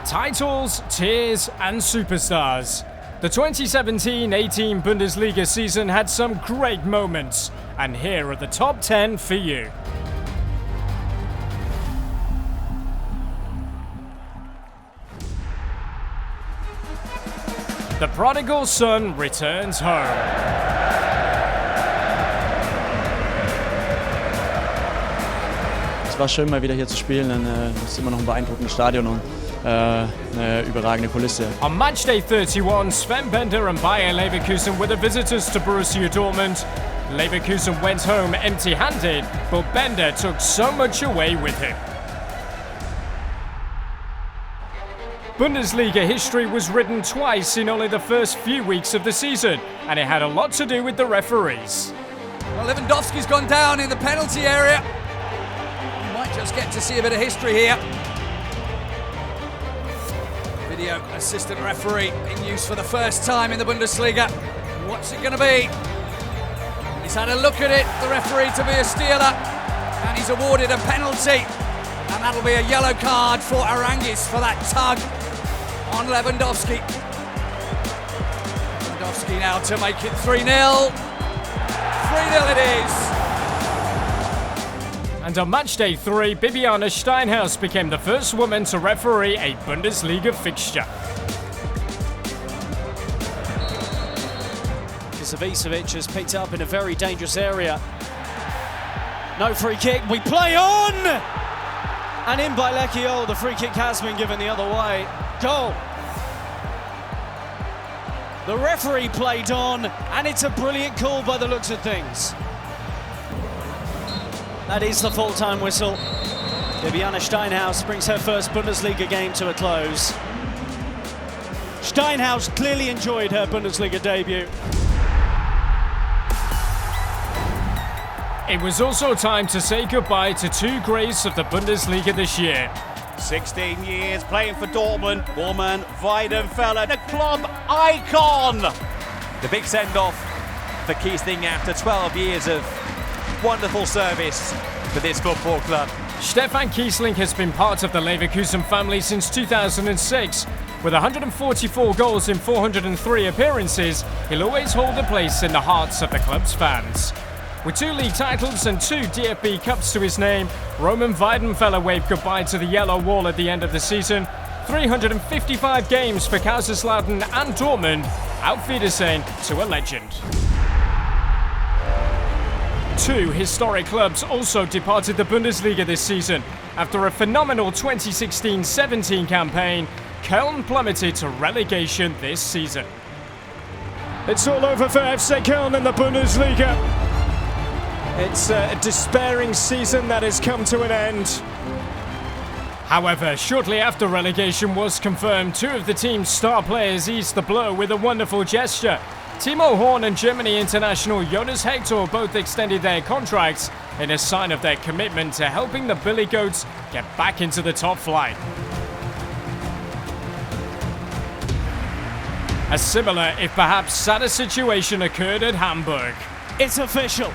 Titles, tears and superstars. The 2017-18 Bundesliga season had some great moments, and here are the top 10 for you. The prodigal son returns home. Es war schön, mal wieder hier zu spielen. Es ist immer noch ein beeindruckendes Stadion und eine überragende Kulisse. On matchday 31, Sven and Bayer Leverkusen were the visitors to Borussia Dortmund. Leverkusen went home empty-handed, but Bender took so much away with him. Bundesliga history was written twice in only the first few weeks of the season, and it had a lot to do with the referees. Well, Lewandowski's gone down in the penalty area. You might just get to see a bit of history here. Video assistant referee in use for the first time in the Bundesliga. What's it going to be? He's had a look at it, the referee to be a stealer, and he's awarded a penalty. And that'll be a yellow card for Heynckes for that tug on Lewandowski. Lewandowski now to make it 3-0. 3-0 it is. And on matchday 3, Bibiana Steinhaus became the first woman to referee a Bundesliga fixture. Savicevic has picked it up in a very dangerous area. No free kick, we play on! And in by Lecchio, the free kick has been given the other way. Goal! The referee played on, and it's a brilliant call by the looks of things. That is the full-time whistle. Bibiana Steinhaus brings her first Bundesliga game to a close. Steinhaus clearly enjoyed her Bundesliga debut. It was also time to say goodbye to two greats of the Bundesliga this year. 16 years playing for Dortmund, Bormann Weidenfeller, the club icon. The big send-off for Kiesling after 12 years of wonderful service for this football club. Stefan Kiesling has been part of the Leverkusen family since 2006. With 144 goals in 403 appearances, he'll always hold a place in the hearts of the club's fans. With 2 league titles and 2 DFB Cups to his name, Roman Weidenfeller waved goodbye to the yellow wall at the end of the season. 355 games for Kaiserslautern and Dortmund. Auf Wiedersehen to a legend. 2 historic clubs also departed the Bundesliga this season. After a phenomenal 2016-17 campaign, Köln plummeted to relegation this season. It's all over for FC Köln in the Bundesliga. It's a despairing season that has come to an end. However, shortly after relegation was confirmed, 2 of the team's star players eased the blow with a wonderful gesture. Timo Horn and Germany international Jonas Hector both extended their contracts in a sign of their commitment to helping the Billy Goats get back into the top flight. A similar, if perhaps sadder situation occurred at Hamburg. It's official.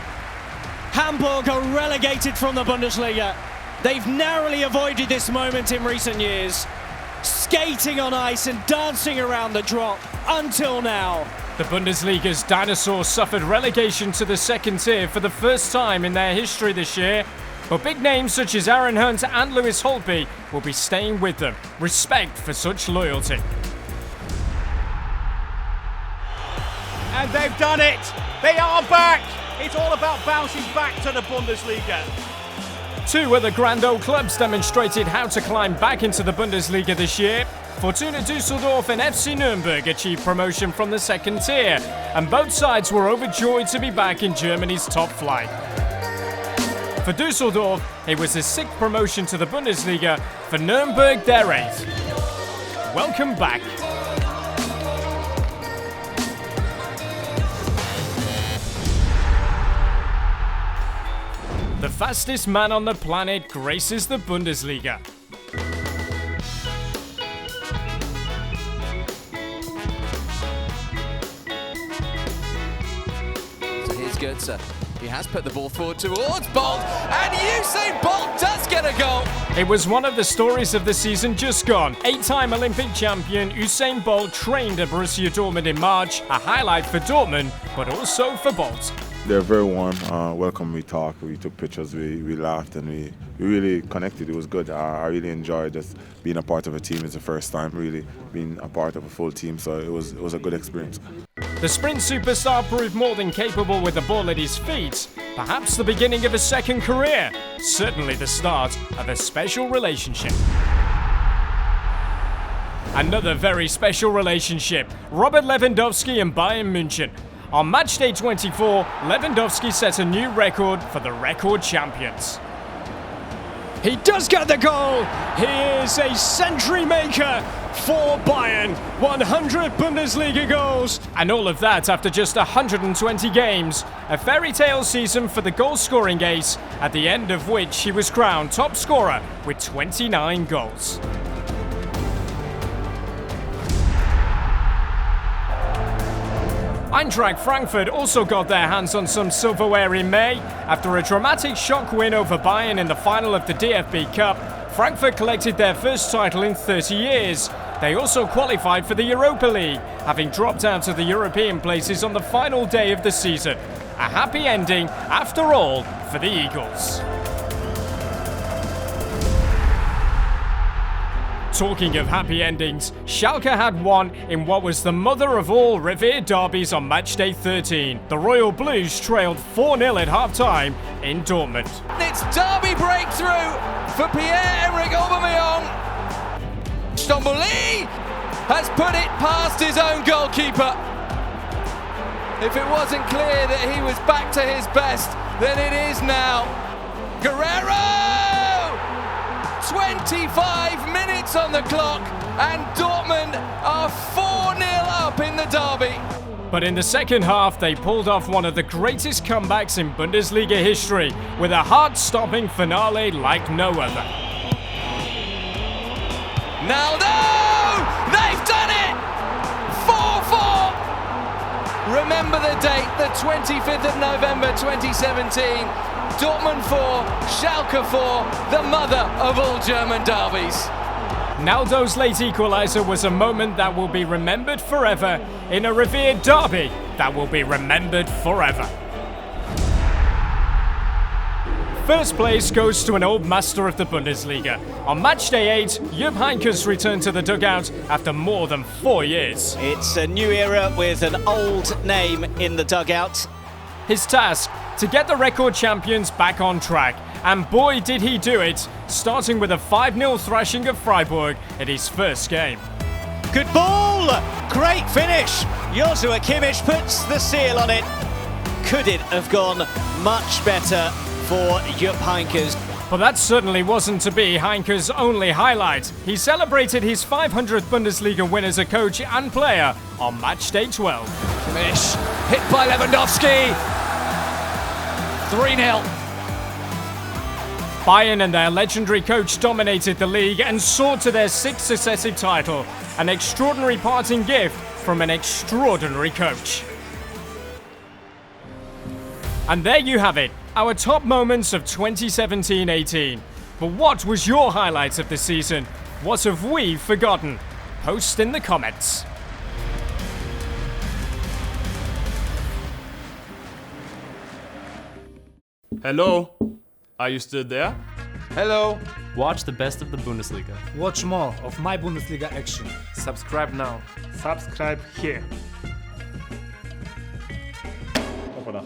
Hamburg are relegated from the Bundesliga. They've narrowly avoided this moment in recent years, skating on ice and dancing around the drop until now. The Bundesliga's dinosaurs suffered relegation to the second tier for the first time in their history this year, but big names such as Aaron Hunt and Lewis Holtby will be staying with them. Respect for such loyalty. And they've done it! They are back! It's all about bouncing back to the Bundesliga. 2 other grand old clubs demonstrated how to climb back into the Bundesliga this year. Fortuna Düsseldorf and FC Nürnberg achieved promotion from the second tier, and both sides were overjoyed to be back in Germany's top flight. For Düsseldorf, it was his 6th promotion to the Bundesliga, for Nürnberg their 8th. Welcome back. The fastest man on the planet graces the Bundesliga. So here's Götze. He has put the ball forward towards Bolt, and Usain Bolt does get a goal. It was one of the stories of the season just gone. 8-time Olympic champion Usain Bolt trained at Borussia Dortmund in March, a highlight for Dortmund, but also for Bolt. They're very warm, welcome, we talked, we took pictures, we laughed, and we really connected. It was good. I really enjoyed just being a part of a team. It's the first time really being a part of a full team, so it was a good experience. The sprint superstar proved more than capable with the ball at his feet. Perhaps the beginning of a second career. Certainly the start of a special relationship. Another very special relationship. Robert Lewandowski and Bayern München. On match day 24, Lewandowski set a new record for the record champions. He does get the goal. He is a century maker for Bayern. 100 Bundesliga goals. And all of that after just 120 games. A fairy tale season for the goal-scoring ace, at the end of which he was crowned top scorer with 29 goals. Eintracht Frankfurt also got their hands on some silverware in May. After a dramatic shock win over Bayern in the final of the DFB Cup, Frankfurt collected their first title in 30 years. They also qualified for the Europa League, having dropped out of the European places on the final day of the season. A happy ending, after all, for the Eagles. Talking of happy endings, Schalke had one in what was the mother of all Revierderbys on match day 13. The Royal Blues trailed 4-0 at half-time in Dortmund. It's derby breakthrough for Pierre-Emerick Aubameyang. Stromboli has put it past his own goalkeeper. If it wasn't clear that he was back to his best, then it is now. Guerrero! 25 minutes on the clock, and Dortmund are 4-0 up in the derby. But in the second half, they pulled off one of the greatest comebacks in Bundesliga history, with a heart-stopping finale like no other. Naldo! They've done it! 4-4! Remember the date, the 25th of November 2017. Dortmund 4, Schalke 4, the mother of all German derbies. Naldo's late equaliser was a moment that will be remembered forever in a revered derby that will be remembered forever. First place goes to an old master of the Bundesliga. On match day 8, Jupp Heynckes returned to the dugout after more than 4 years. It's a new era with an old name in the dugout. His task, to get the record champions back on track. And boy did he do it, starting with a 5-0 thrashing of Freiburg in his first game. Good ball! Great finish! Joshua Kimmich puts the seal on it. Could it have gone much better for Jupp Heynckes? But that certainly wasn't to be Heynckes' only highlight. He celebrated his 500th Bundesliga win as a coach and player on match day 12. Kimmich hit by Lewandowski. 3-0. Bayern and their legendary coach dominated the league and soared to their 6th successive title. An extraordinary parting gift from an extraordinary coach. And there you have it, our top moments of 2017-18. But what was your highlight of the season? What have we forgotten? Post in the comments. Hello, are you still there? Hello. Watch the best of the Bundesliga. Watch more of my Bundesliga action. Subscribe now. Subscribe here. Hoppala.